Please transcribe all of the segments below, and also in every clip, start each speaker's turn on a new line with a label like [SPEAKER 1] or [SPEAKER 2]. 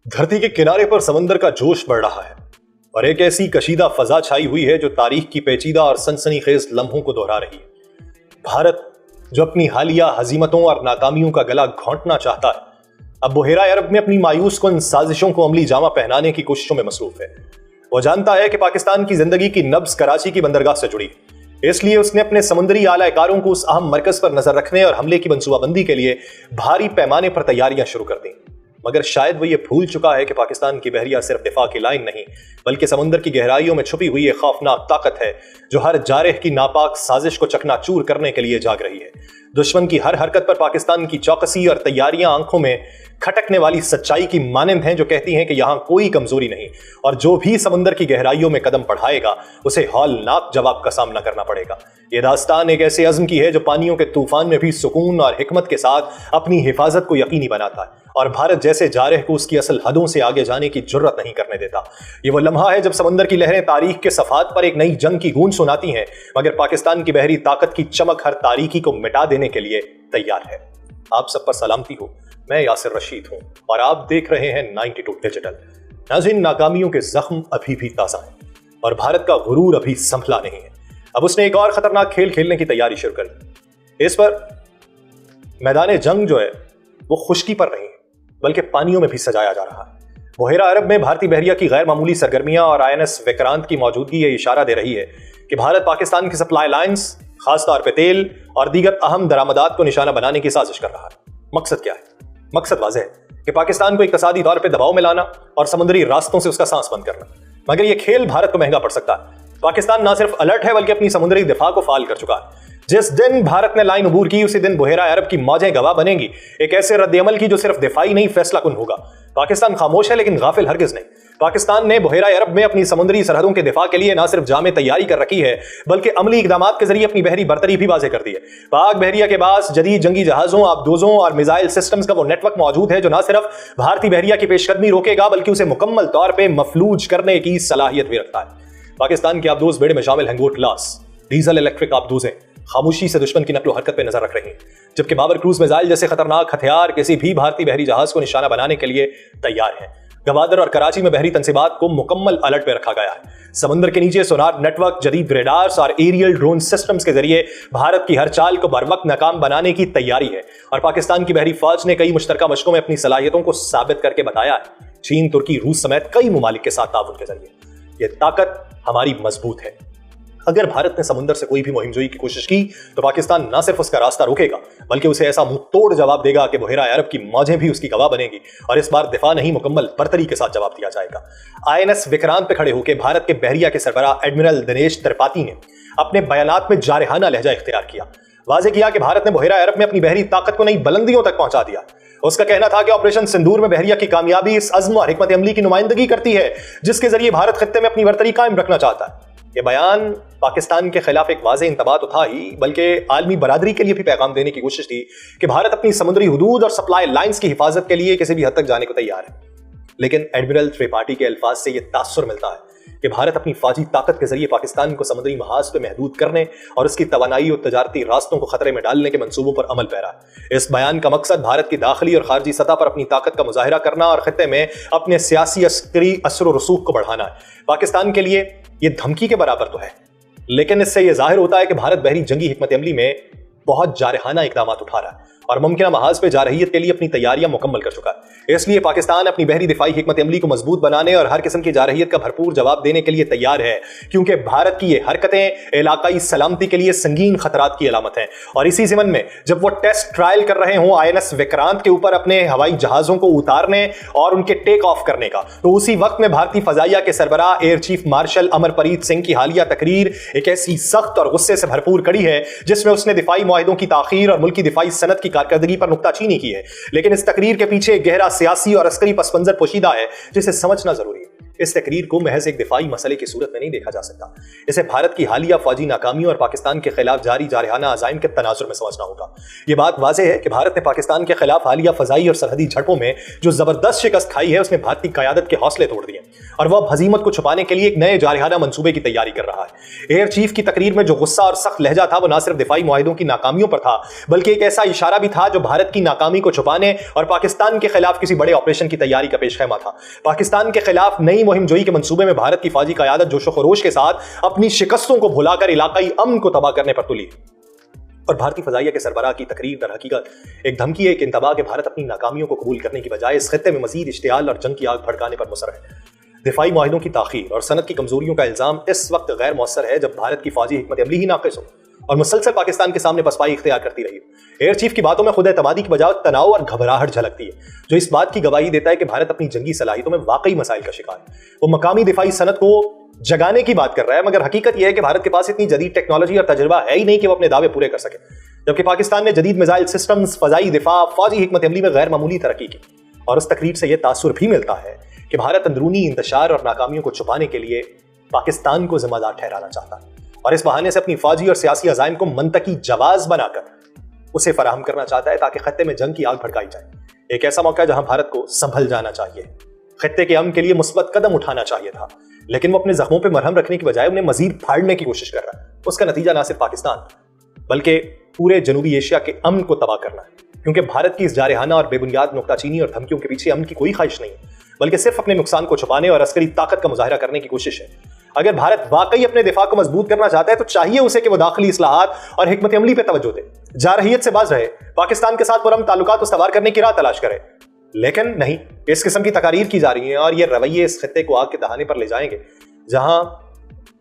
[SPEAKER 1] धरती के किनारे पर समंदर का जोश बढ़ रहा है और एक ऐसी कशीदा फजा छाई हुई है जो तारीख की पेचीदा और सनसनीखेज लम्हों को दोहरा रही है। भारत जो अपनी हालिया हजीमतों और नाकामियों का गला घोंटना चाहता है, अब बहेरा अरब में अपनी मायूस कुन साजिशों को अमली जामा पहनाने की कोशिशों में मसरूफ है। वो जानता है कि पाकिस्तान की जिंदगी की नब्ज कराची की बंदरगाह से जुड़ी है, इसलिए उसने अपने समुद्री आलाकारों को उस अहम मरकज पर नजर रखने और हमले की मंसूबाबंदी के लिए भारी पैमाने पर तैयारियां शुरू कर दी। मगर शायद वो ये भूल चुका है कि पाकिस्तान की बहरिया सिर्फ दिफा की लाइन नहीं, बल्कि समुद्र की गहराइयों में छुपी हुई एक खौफनाक ताकत है जो हर जारह की नापाक साजिश को चकनाचूर करने के लिए जाग रही है। दुश्मन की हर हरकत पर पाकिस्तान की चौकसी और तैयारियां आंखों में खटकने वाली सच्चाई की मानंद हैं जो कहती हैं कि यहां कोई कमजोरी नहीं और जो भी समुद्र की गहराइयों में कदम बढ़ाएगा उसे हौलनाक जवाब का सामना करना पड़ेगा। यह दास्तान एक ऐसे अज़्म की है जो पानियों के तूफान में भी सुकून और हिकमत के साथ अपनी हिफाजत को यकीनी बनाता है और भारत जैसे जारह को उसकी असल हदों से आगे जाने की जुर्रत नहीं करने देता। ये वो लम्हा है जब समंदर की लहरें तारीख के सफात पर एक नई जंग की गूंज सुनाती हैं, मगर पाकिस्तान की बहरी ताकत की चमक हर तारीकी को मिटा देने के लिए तैयार है। आप सब पर सलामती हो, मैं यासिर रशीद हूं और आप देख रहे हैं 92 डिजिटल। नाज़रीन, नाकामियों के जख्म अभी भी ताज़ा हैं और भारत का गुरूर अभी संभला नहीं है। अब उसने एक और खतरनाक खेल खेलने की तैयारी शुरू कर दी। इस पर मैदान जंग जो है वो खुश्की पर नहीं बल्कि पानियों में भी सजाया जा रहा है। बहेरा अरब में भारतीय बहरिया की गैर मामूली सरगर्मियां और INS विक्रांत की मौजूदगी ये इशारा दे रही है कि भारत पाकिस्तान की सप्लाई लाइंस, खासतौर पर तेल और दीगर अहम दरामदात को निशाना बनाने की साजिश कर रहा है। मकसद क्या है? मकसद वाज़ेह है कि पाकिस्तान को इक्तिसादी तौर पर दबाव में लाना और समुद्री रास्तों से उसका सांस बंद करना। मगर यह खेल भारत को महंगा पड़ सकता है। पाकिस्तान न सिर्फ अलर्ट है बल्कि अपनी समुद्री दिफा को फाल कर चुका है। जिस दिन भारत ने लाइन अबूर की उसी दिन बहेरा अरब की मौजें गवाह बनेंगी एक ऐसे रद्द-ए-अमल की जो सिर्फ दिफाई नहीं फैसला कुन होगा। पाकिस्तान खामोश है लेकिन गाफिल हरगिज नहीं। पाकिस्तान ने बहेरा अरब में अपनी समुद्री सरहदों के दिफा के लिए न सिर्फ जामे तैयारी कर रखी है बल्कि अमली इकदामात के जरिए अपनी बहरी बरतरी भी वाज़ेह कर दी है। पाक बहरिया के पास जदीद जंगी जहाजों, आबदोजों और मिसाइल सिस्टम्स का वो नेटवर्क मौजूद है जो न सिर्फ भारतीय बहरिया की पेशकदमी रोकेगा बल्कि उसे मुकम्मल तौर पर मफलूज करने की सलाहियत भी रखता है। पाकिस्तान के आबदोज बेड़े में शामिल हैंगोर क्लास डीजल इलेक्ट्रिक आबदोजें खामोशी से दुश्मन की नकलो हरकत पर नजर रख रहे हैं, जबकि बाबर क्रूज मिसाइल जैसे खतरनाक हथियार किसी भी भारतीय बहरी जहाज को निशाना बनाने के लिए तैयार हैं। गवादर और कराची में बहरी तंसीबात को मुकम्मल अलर्ट पे रखा गया है। समुद्र के नीचे सोनार नेटवर्क, जदीद रेडार्स और एरियल ड्रोन सिस्टम्स के जरिए भारत की हर चाल को बरवक्त नाकाम बनाने की तैयारी है और पाकिस्तान की बहरी फौज ने कई मुश्तरका मशकों में अपनी सलाहियतों को साबित करके बताया है। चीन, तुर्की, रूस समेत कई ममालिक के साथ ताउन के जरिए यह ताकत हमारी मजबूत है। अगर भारत ने समुद्र से कोई भी मुहिमजोई की कोशिश की तो पाकिस्तान न सिर्फ उसका रास्ता रोकेगा बल्कि उसे ऐसा मुंह तोड़ जवाब देगा कि बहेरा अरब की मौजें भी उसकी गवाह बनेगी और इस बार दिफा नहीं मुकम्मल बरतरी के साथ जवाब दिया जाएगा। INS विक्रांत पे खड़े होकर भारत के बहरिया के सरबराह एडमिरल दिनेश त्रिपाठी ने अपने बयानात में जारहाना लहजा इख्तियार किया। वाज़ेह किया कि भारत ने बहेरा अरब में अपनी बहरी ताकत को नई बुलंदियों तक पहुंचा दिया। उसका कहना था कि ऑपरेशन सिंदूर में बहरिया की कामयाबी इस अज़्म और हिकमत अमली की नुमाइंदगी करती है जिसके जरिए भारत खित्ते में अपनी बरतरी कायम रखना चाहता है। ये बयान पाकिस्तान के खिलाफ एक वाज़ेह इंतबाह तो था ही बल्कि आलमी बरादरी के लिए भी पैगाम देने की कोशिश थी कि भारत अपनी समुद्री हुदूद और सप्लाई लाइंस की हिफाजत के लिए किसी भी हद तक जाने को तैयार है। लेकिन एडमिरल त्रिपाठी के अल्फाज से यह तासुर मिलता है कि भारत अपनी फौजी ताकत के जरिए पाकिस्तान को समुद्री महाज पर महदूद करने और उसकी तवानाई और तजारती रास्तों को खतरे में डालने के मंसूबों पर अमल पैरा है। इस बयान का मकसद भारत की दाखिली और खारजी सतह पर अपनी ताकत का मुजाहिरा करना और खित्ते में अपने सियासी अस्करी असर रसूख को बढ़ाना है। पाकिस्तान के लिए यह धमकी के बराबर तो है, लेकिन इससे यह जाहिर होता है कि भारत बहरी जंगी हिकमत अमली में बहुत जारहाना इकदाम उठा रहा है और मुमकिन महाज पे जारहियत के लिए अपनी तैयारियां मुकम्मल कर चुका है। इसलिए पाकिस्तान अपनी बहरी दिफाई हिकमत अमली को मजबूत बनाने और हर किस्म की जारहियत का भरपूर जवाब देने के लिए तैयार है, क्योंकि भारत की ये हरकतें इलाकाई सलामती के लिए संगीन खतरात की अलामत हैं। और इसी ज़िमन में जब वो टेस्ट ट्रायल कर रहे हों INS विक्रांत के ऊपर अपने हवाई जहाजों को उतारने और उनके टेक ऑफ करने का, तो उसी वक्त में भारतीय फजाइया के सरबराह air chief marshal Amarpreet Singh की हालिया तकरीर एक ऐसी सख्त और गुस्से से भरपूर कड़ी है जिसमें उसने दिफाई मुआहिदों की ताखीर और मुल्की दिफाई सनत की कारकर्दगी पर नुक्ताचीनी की है। लेकिन इस तकरीर के पीछे गहरा सियासी और अस्करी पस मंजर पोशीदा है जिसे समझना जरूरी है। इस तकरीर को महज एक दिफाई मसले की सूरत में नहीं देखा जा सकता, इसे भारत की हालिया फौजी नाकामियों और पाकिस्तान के खिलाफ जारी जारहाना अज़ाइम के तनाजुर में समझना होगा। ये बात वाज़ेह है कि भारत ने पाकिस्तान के खिलाफ हालिया फ़ज़ाई और सरहदी झड़पों में जो ज़बरदस्त शिकस्त खाई है, उसने भारत की क़यादत के हौसले तोड़ दिए और वह अब हज़ीमत को छुपाने के लिए एक नए जारहाना मंसूबे की तैयारी कर रहा है। एयर चीफ की तकरीर में जो गुस्सा और सख्त लहजा था, वो न सिर्फ दिफाई मुआहिदों की नाकामियों पर था, बल्कि एक ऐसा इशारा भी था जो भारत की नाकामी को छुपाने और पाकिस्तान के खिलाफ किसी बड़े ऑपरेशन की तैयारी का पेशखेमा था। पाकिस्तान के खिलाफ नई मुहिम जोई के मंसूबे में भारत की फौजी क़यादत जोशो खरोश के साथ अपनी शिकस्तों को भुलाकर इलाकाई अमन को तबाह करने पर तुली और भारतीय फजाइया के सरबराह की तकरीर दर हकीकत एक धमकी है, एक इंतबाह कि भारत अपनी नाकामियों को कबूल करने की बजाय इस खित्ते में मजीद इश्तियाल और जंग की आग भड़काने पर मुसर है। दिफाई मुआहिदों की ताखीर और सनद की कमजोरियों का इल्जाम इस वक्त गैर मौसर है जब भारत की फौजी हिकमत अमली ही नाक़िस हो और मुसलसल पाकिस्तान के सामने पसपाई इख्तियार करती रही। एयर चीफ की बातों में खुद एतमादी की बजाय तनाव और घबराहट झलकती है, जो इस बात की गवाही देता है कि भारत अपनी जंगी सलाहियतों में वाकई मसाइल का शिकार है। वो मकामी दिफाई सनद को जगाने की बात कर रहा है, मगर हकीकत यह है कि भारत के पास इतनी जदीद टेक्नोलॉजी और तजुर्बा है ही नहीं कि वो अपने दावे पूरे कर सके। जबकि पाकिस्तान ने जदीद मिसाइल सिस्टम्स, फजाई दिफा, फौजी हिकमत अमली में गैर मामूली तरक्की की और उस तकरीर से यह तासुर भी मिलता है कि भारत अंदरूनी इंतशार और नाकामियों को छुपाने के लिए पाकिस्तान को जिम्मेदार ठहराना चाहता है और इस बहाने से अपनी फौजी और सियासी अज़ाइम को मंतकी जवाज बनाकर उसे फराहम करना चाहता है ताकि खत्ते में जंग की आग भड़काई जाए। एक ऐसा मौका है जहां भारत को संभल जाना चाहिए, खत्ते के अमन के लिए मुस्बत कदम उठाना चाहिए था, लेकिन वो अपने जख्मों पर मरहम रखने की बजाय उन्हें मजीद फाड़ने की कोशिश कर रहा है। उसका नतीजा ना सिर्फ पाकिस्तान बल्कि पूरे जनूबी एशिया के अमन को तबाह करना है, क्योंकि भारत की इस जारहाना और बेबुनियाद नुक्ताचीनी और धमकियों के पीछे अमन की कोई ख्वाहिश नहीं है, बल्कि सिर्फ अपने नुकसान को छुपाने और अस्करी ताकत का मुजाहिरा करने की कोशिश है। अगर भारत वाकई अपने दिफा को मजबूत करना चाहता है तो चाहिए उसे कि वो दाखिली इस्लाहात और हिकमत अमली पे तवज्जो दे, जारहियत से बाज रहे, पाकिस्तान के साथ पुरअमन ताल्लुकात उस्तवार करने की राह तलाश करे। लेकिन नहीं, इस किस्म की तकारीर की जा रही है और ये रवैये इस खित्ते को आग के दहाने पर ले जाएंगे जहां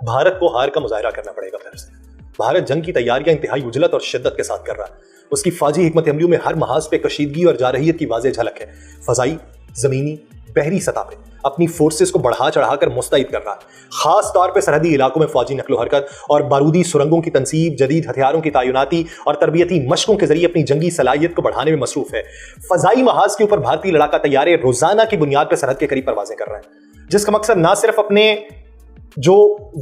[SPEAKER 1] भारत को हार का मुजाहिरा करना पड़ेगा। फिर से भारत जंग की तैयारियां इंतहाई उजलत और शिद्दत के साथ कर रहा है। उसकी फौजी हिकमत अमलियों में हर महाज पे कशीदगी और जारहियत की वाज़ेह झलक है। फजाई, जमीनी, बहरी सतह पे अपनी फोर्सेस को बढ़ा चढ़ाकर मुस्तैद कर रहा है। खास तौर पे सरहदी इलाकों में फौजी नकलो हरकत और बारूदी सुरंगों की तनसीब, जदीद हथियारों की तायुनाती और तरबियती मशकों के जरिए अपनी जंगी सलाहियत को बढ़ाने में मसरूफ है। फजाई महाज के ऊपर भारतीय लड़ाका तैयारे रोजाना की बुनियाद पर सरहद के करीब परवाजें कर रहे हैं, जिसका मकसद ना सिर्फ अपने जो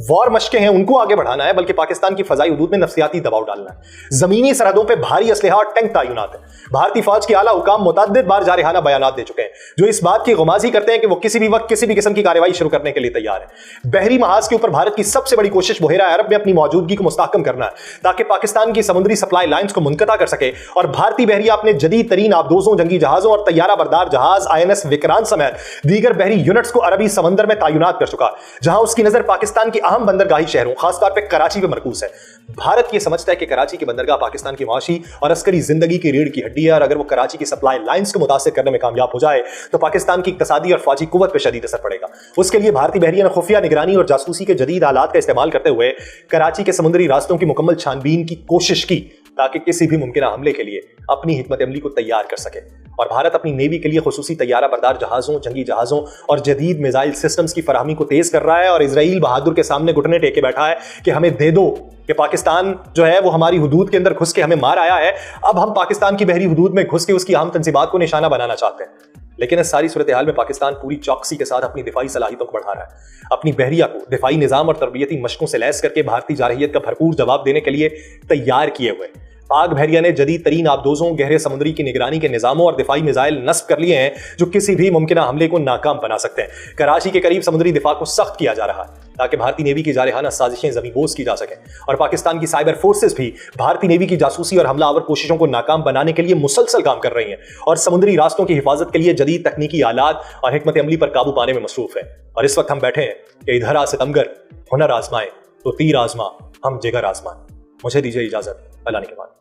[SPEAKER 1] वॉर मशकें हैं उनको आगे बढ़ाना है, बल्कि पाकिस्तान की फजाई हुदूद में नफसियाती दबाव डालना है। जमीनी सरहदों पे भारी असलहा और टैंक तायुनात है। भारतीय फौज के आला हुकाम मुतअद्दिद बार जारहाना बयानात दे चुके हैं जो इस बात की गुमाजी करते हैं कि वो किसी भी वक्त किसी भी किस्म की कार्रवाई शुरू करने के लिए तैयार है। बहरी महाज के ऊपर भारत की सबसे बड़ी कोशिश बहेरा अरब में अपनी मौजूदगी को मुस्तहकम करना है ताकि पाकिस्तान की समुद्री सप्लाई लाइन्स को मुनक़ता कर सके और भारतीय बहरिया अपने जदीद तरीन आबदोजों, जंगी जहाजों और तैयारा बरदार जहाज INS विक्रांत समेत दीगर बहरी यूनिट्स को अरबी समंदर में तायुनात कर चुका, जहां उसकी नजर पाकिस्तान की अहम बंदरगाही शहरों, खासतौर पर कराची पे मरकूज है। भारत ये समझता है कि कराची की बंदरगाह पाकिस्तान की माशी और अस्करी जिंदगी की रीढ़ की हड्डी है और अगर वो कराची की सप्लाई लाइंस को मुतासिर करने में कामयाब हो जाए तो पाकिस्तान की इक्तसादी और फौजी कुव्वत पर शदीद असर पड़ेगा। उसके लिए भारतीय बहरिया ने खुफिया निगरानी और जासूसी के जदीद आलात का इस्तेमाल करते हुए कराची के समुद्री रास्तों की मुकम्मल छानबीन की कोशिश की ताकि किसी भी मुमकिन हमले के लिए अपनी हिकमत अमली को तैयार कर सके। और भारत अपनी नेवी के लिए खुसूसी तैयारा बरदार जहाजों, जंगी जहाजों और जदीद मिसाइल सिस्टम्स की फराहमी को तेज कर रहा है और इजराइल बहादुर के सामने घुटने टेके बैठा है कि हमें दे दो कि पाकिस्तान जो है वो हमारी हुदूद के अंदर घुस के हमें मार आया है, अब हम पाकिस्तान की बहरी हुदूद में घुस के उसकी अहम तंसीबात को निशाना बनाना चाहते हैं। लेकिन इस सारी सूरत हाल में पाकिस्तान पूरी चौकसी के साथ अपनी दिफाई सलाहियतों को बढ़ा रहा है। अपनी बहरिया को दिफाई निजाम और तरबियती मशकों से लैस करके भारतीय जारहियत का भरपूर जवाब देने के लिए तैयार किए हुए पाक बहरिया ने जदीद तरीन आबदोजों, गहरे समुद्री की निगरानी के निजामों और दिफाई मिसाइल नस्ब कर लिए हैं जो किसी भी मुमकिन हमले को नाकाम बना सकते हैं। कराची के करीब समुद्री दिफा को सख्त किया जा रहा है ताकि भारतीय नेवी की जारहाना साजिशें ज़मींबोस की जा सकें और पाकिस्तान की साइबर फोर्सेस भी भारतीय नेवी की जासूसी और हमलावर कोशिशों को नाकाम बनाने के लिए मुसलसल काम कर रही हैं और समुद्री रास्तों की हिफाजत के लिए जदीद तकनीकी आलात और हिकमत अमली पर काबू पाने में मसरूफ है। और इस वक्त हम बैठे हैं कि इधर आ सितमगर हुनर आजमाए तो तीर आजमा हम जिगर आजमान। मुझे दीजिए इजाजत, अल्लाह ने के बाद।